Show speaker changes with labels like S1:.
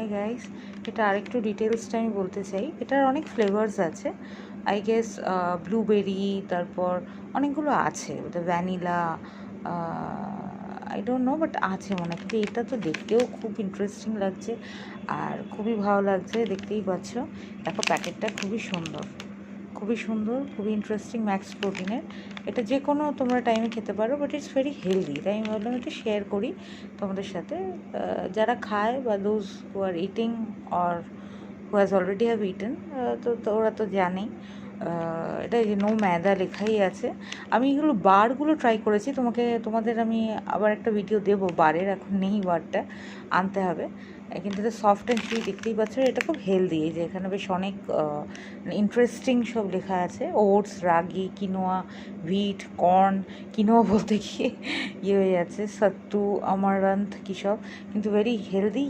S1: Hi guys, এটা আরেকটু ডিটেলসটা আমি বলতে চাই। এটার অনেক ফ্লেভার্স আছে, আই গেস ব্লুবেরি, তারপর অনেকগুলো আছে, ওটা vanilla, I don't know, but আছে মনে হয়। কিন্তু এটা তো দেখতেও খুব ইন্টারেস্টিং লাগছে আর খুবই ভালো লাগছে, দেখতেই পাচ্ছ। দেখো প্যাকেটটা খুবই সুন্দর, খুবই সুন্দর, খুবই ইন্টারেস্টিং, ম্যাক্স প্রোটিনের। এটা যে কোনো তোমরা টাইমে খেতে পারো, বাট ইটস ভেরি হেলদি, তাই আমি ভাবলাম একটু শেয়ার করি তোমাদের সাথে। যারা খায় বা those who are eating or who has already have eaten, তো ওরা তো জানেই। এটা যে নো ম্যাদা লেখাই আছে। আমি এগুলো বারগুলো ট্রাই করেছি, তোমাদের আমি আবার একটা ভিডিও দেবো বারের, এখন নেই বারটা, আনতে হবে। কিন্তু এটা সফট অ্যান্ড ফ্রি, দেখতেই পাচ্ছ। এটা খুব হেলদি, এই যে এখানে বেশ অনেক ইন্টারেস্টিং সব লেখা আছে, ওটস, রাগি, কিনোয়া, ভিট, কর্ন, কিনোয়া বলতে গিয়ে ইয়ে হয়ে যাচ্ছে, সত্তু, আমারান্থ, কী সব, কিন্তু ভেরি হেলদি,